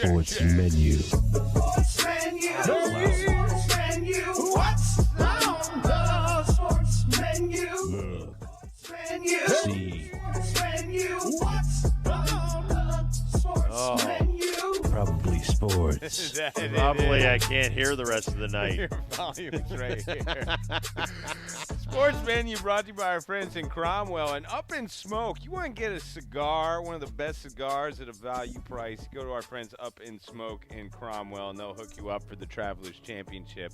Sports Menu. Sports Menu. Sports Menu. What's on the Sports Menu? Sports Menu. See. Sports Menu. What's on the Sports Menu? Probably sports. Probably I can't hear the rest of the night. Your volume's right here. Sports Menu brought to you by our friends in Cromwell. And Up in Smoke, you want to get a cigar, one of the best cigars at a value price, go to our friends Up in Smoke in Cromwell, and they'll hook you up for the Travelers Championship.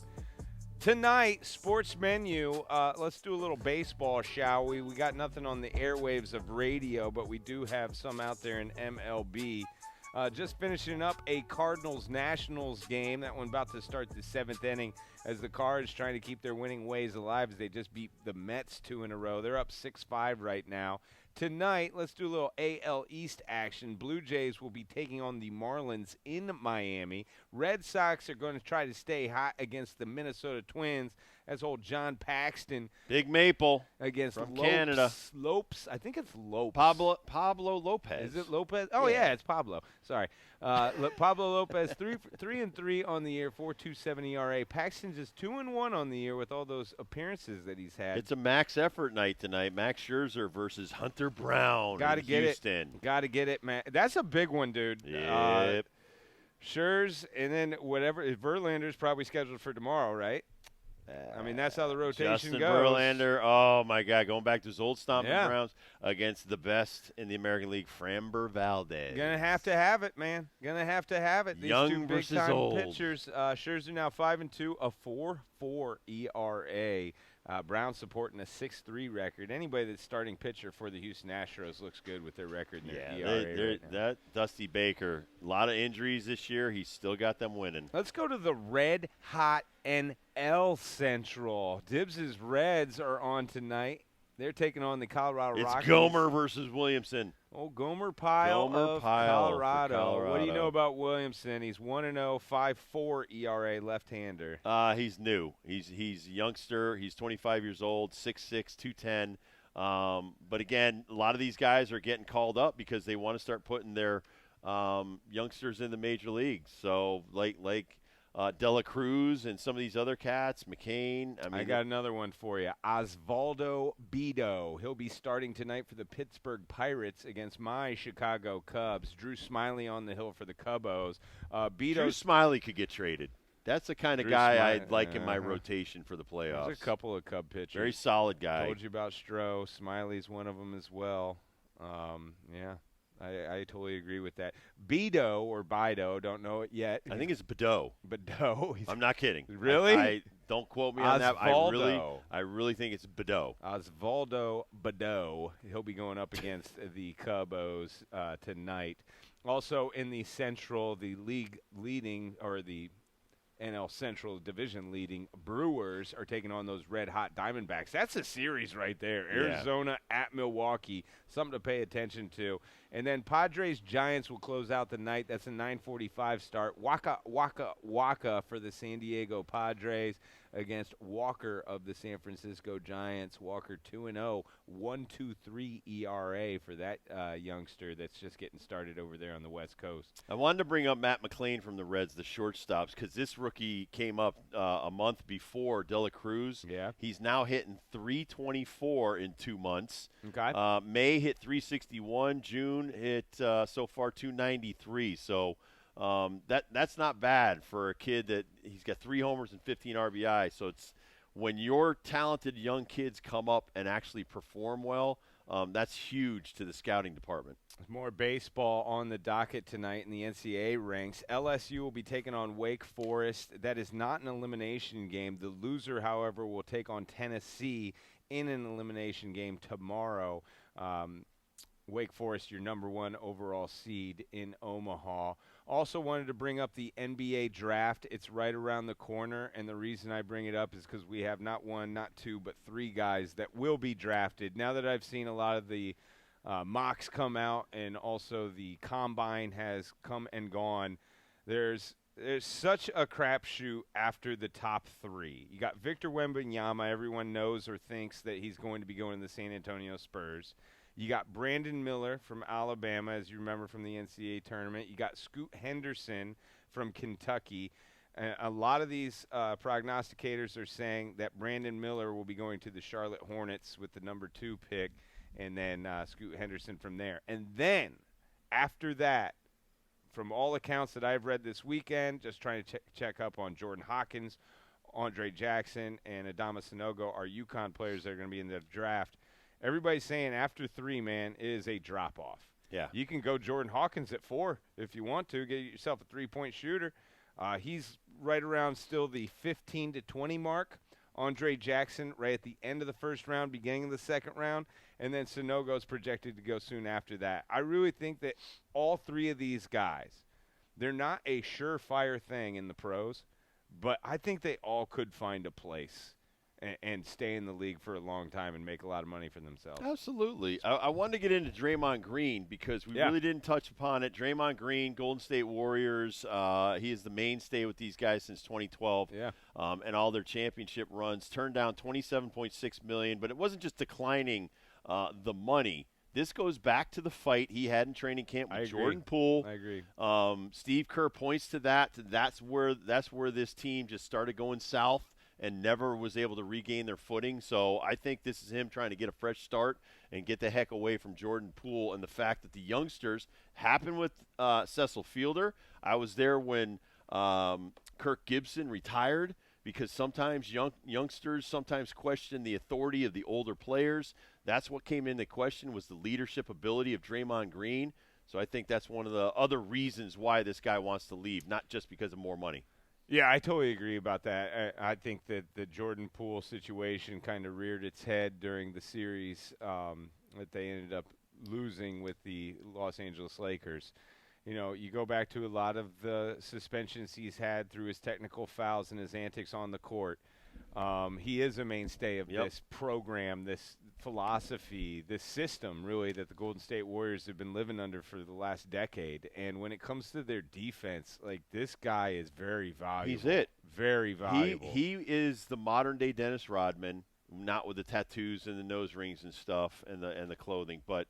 Tonight, Sports Menu, let's do a little baseball, shall we? We got nothing on the airwaves of radio, but we do have some out there in MLB. Just finishing up a Cardinals-Nationals game. That one about to start the seventh inning as the Cards trying to keep their winning ways alive as they just beat the Mets 2 in a row. They're up 6-5 right now. Tonight, let's do a little AL East action. Blue Jays will be taking on the Marlins in Miami. Red Sox are going to try to stay hot against the Minnesota Twins. That's old John Paxton Big Maple against from Lopes. Canada. Lopes. I think it's Lopes. Pablo Lopez. Is it Lopez? Oh, yeah, it's Pablo. Sorry. Pablo Lopez, 3-3 on the year, 4.27 ERA. Paxton just 2-1 on the year with all those appearances that he's had. It's a max effort night tonight. Max Scherzer versus Hunter Brown. Got to get Houston. it. Got to get it, man. That's a big one, dude. Yep. Scherz, and then whatever. Verlander's probably scheduled for tomorrow, right? I mean, that's how the rotation Justin goes. Verlander, oh my God, going back to his old stomping Yeah. grounds against the best in the American League, Framber Valdez. Gonna have to have it, man. Gonna have to have it. These Young two versus big-time old. pitchers. Scherzer now 5-2, a 4.4 ERA. Brown supporting a 6.3 record. Anybody that's starting pitcher for the Houston Astros looks good with their record and their ERA. Right now. That Dusty Baker, a lot of injuries this year. He's still got them winning. Let's go to the red hot NL Central. Dibs' Reds are on tonight. They're taking on the Colorado It's Rockies. Gomer versus Williamson. Oh, Gomer Pyle Gomer of Pyle for Colorado. What do you Colorado. know about Williamson? He's 1-0, 5.4 ERA, left-hander. He's new. He's a youngster. He's 25 years old, 6'6", 210. But again, a lot of these guys are getting called up because they want to start putting their youngsters in the major leagues. So like De La Cruz and some of these other cats, McCain. I got another one for you. Osvaldo Bido. He'll be starting tonight for the Pittsburgh Pirates against my Chicago Cubs. Drew Smiley on the hill for the Cubos. Drew Smiley could get traded. That's the kind of Drew guy Smiley, I'd like in my rotation for the playoffs. There's a couple of Cub pitchers. Very solid guy. Told you about Stroh. Smiley's one of them as well. Yeah. I totally agree with that. Bido or Bido, don't know it yet. I think it's Badeau. Bido. I'm not kidding. Really? I don't quote me on that. Osvaldo. I really think it's Badeau. Osvaldo Bido. He'll be going up against the Cubos tonight. Also in the Central, the league leading, or the NL Central Division leading Brewers are taking on those red-hot Diamondbacks. That's a series right there. Arizona at Milwaukee, something to pay attention to. And then Padres-Giants will close out the night. That's a 9:45 start. Waka for the San Diego Padres against Walker of the San Francisco Giants. Walker 2-0, 1.23 ERA for that youngster that's just getting started over there on the West Coast. I wanted to bring up Matt McLean from the Reds, the shortstops, because this rookie came up a month before De La Cruz. Yeah. He's now hitting 324 in 2 months. Okay. May hit 361. June hit so far 293. So that's not bad for a kid that he's got 3 homers and 15 RBI. So it's when your talented young kids come up and actually perform well, that's huge to the scouting department. There's more baseball on the docket tonight in the NCAA ranks. LSU will be taking on Wake Forest. That is not an elimination game. The loser, however, will take on Tennessee in an elimination game tomorrow. Wake Forest, your number 1 overall seed in Omaha. Also wanted to bring up the NBA draft. It's right around the corner, and the reason I bring it up is because we have not 1, not 2, but 3 guys that will be drafted. Now that I've seen a lot of the mocks come out and also the combine has come and gone, there's such a crapshoot after the top 3. You got Victor Wembanyama. Everyone knows or thinks that he's going to be going to the San Antonio Spurs. You got Brandon Miller from Alabama, as you remember from the NCAA tournament. You got Scoot Henderson from Kentucky. A lot of these prognosticators are saying that Brandon Miller will be going to the Charlotte Hornets with the number 2 pick, and then Scoot Henderson from there. And then after that, from all accounts that I've read this weekend, just trying to check up on Jordan Hawkins, Andre Jackson, and Adama Sanogo, our UConn players that are going to be in the draft. Everybody's saying after 3, man, it is a drop-off. Yeah. You can go Jordan Hawkins at 4 if you want to. Get yourself a 3-point shooter. He's right around still the 15 to 20 mark. Andre Jackson right at the end of the first round, beginning of the second round. And then Sanogo's projected to go soon after that. I really think that all 3 of these guys, they're not a surefire thing in the pros, but I think they all could find a place and stay in the league for a long time and make a lot of money for themselves. Absolutely. I wanted to get into Draymond Green because we really didn't touch upon it. Draymond Green, Golden State Warriors, he is the mainstay with these guys since 2012 and all their championship runs. Turned down $27.6 million, but it wasn't just declining the money. This goes back to the fight he had in training camp with Jordan Poole. I agree. Steve Kerr points to that. That's where this team just started going south and never was able to regain their footing. So I think this is him trying to get a fresh start and get the heck away from Jordan Poole. And the fact that the youngsters happened with Cecil Fielder. I was there when Kirk Gibson retired, because sometimes youngsters sometimes question the authority of the older players. That's what came into question, was the leadership ability of Draymond Green. So I think that's one of the other reasons why this guy wants to leave, not just because of more money. Yeah, I totally agree about that. I think that the Jordan Poole situation kind of reared its head during the series that they ended up losing with the Los Angeles Lakers. You know, you go back to a lot of the suspensions he's had through his technical fouls and his antics on the court. He is a mainstay of this program, this philosophy, this system, really, that the Golden State Warriors have been living under for the last decade. And when it comes to their defense, like, this guy is very valuable. He's it. Very valuable. He is the modern-day Dennis Rodman, not with the tattoos and the nose rings and stuff and the clothing. But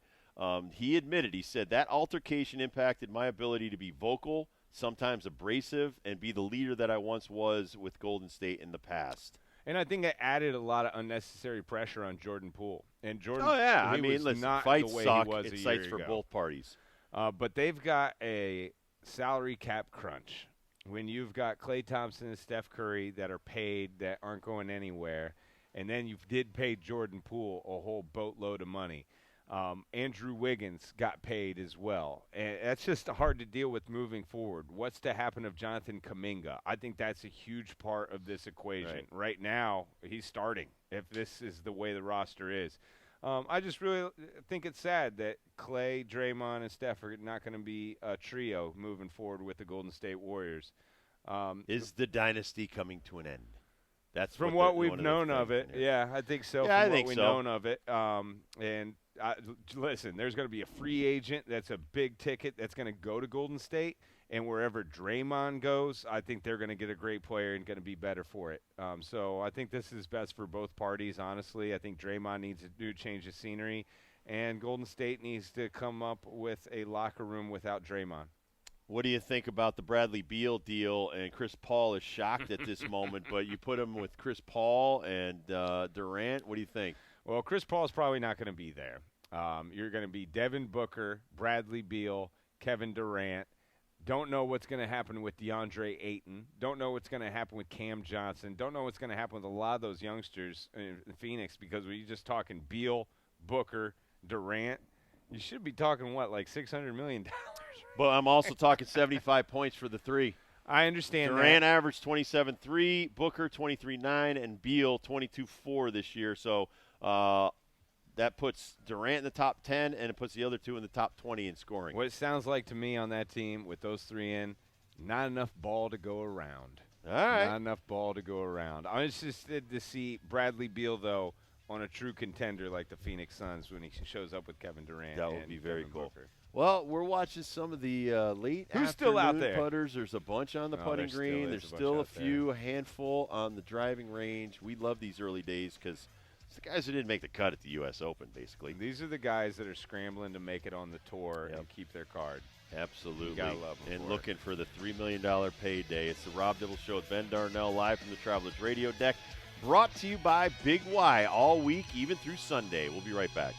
he admitted, he said, that altercation impacted my ability to be vocal, sometimes abrasive, and be the leader that I once was with Golden State in the past. And I think it added a lot of unnecessary pressure on Jordan Poole. And Jordan, I mean, was listen, not fights the way suck. he was It a cites year for ago. both parties. But they've got a salary cap crunch. When you've got Klay Thompson and Steph Curry that are paid, that aren't going anywhere, and then you did pay Jordan Poole a whole boatload of money. Andrew Wiggins got paid as well. And that's just hard to deal with moving forward. What's to happen of Jonathan Kuminga? I think that's a huge part of this equation. Right now, he's starting, if this is the way the roster is. I just really think it's sad that Klay, Draymond, and Steph are not going to be a trio moving forward with the Golden State Warriors. Is the dynasty coming to an end? That's from what we've known of it. Yeah, I think so. Yeah, from I think what we've so. known of it. Listen, there's going to be a free agent that's a big ticket that's going to go to Golden State, and wherever Draymond goes, I think they're going to get a great player and going to be better for it. So I think this is best for both parties, honestly. I think Draymond needs a new change of scenery, and Golden State needs to come up with a locker room without Draymond. What do you think about the Bradley Beal deal? And Chris Paul is shocked at this moment, but you put him with Chris Paul and Durant. What do you think? Well, Chris Paul's probably not going to be there. You're going to be Devin Booker, Bradley Beal, Kevin Durant. Don't know what's going to happen with DeAndre Ayton. Don't know what's going to happen with Cam Johnson. Don't know what's going to happen with a lot of those youngsters in Phoenix, because we're just talking Beal, Booker, Durant. You should be talking, like $600 million? But I'm also talking 75 points for the three. I understand Durant that. averaged 27.3, Booker 23.9, and Beal 22.4 this year. So that puts Durant in the top 10, and it puts the other two in the top 20 in scoring. What it sounds like to me on that team with those three in, not enough ball to go around. All right. Not enough ball to go around. I'm interested to see Bradley Beal, though, on a true contender like the Phoenix Suns when he shows up with Kevin Durant. That would and be very Devin cool. Booker. Well, we're watching some of the late Who's still out afternoon there? putters. There's a bunch on the Oh, putting there still green. is There's a bunch still a out there. few, a handful on the driving range. We love these early days because It's the guys who didn't make the cut at the U.S. Open, basically. These are the guys that are scrambling to make it on the tour and keep their card. Absolutely. You gotta love 'em and for looking for the $3 million payday. It's the Rob Dibble Show with Ben Darnell live from the Travelers Radio Deck. Brought to you by Big Y all week, even through Sunday. We'll be right back.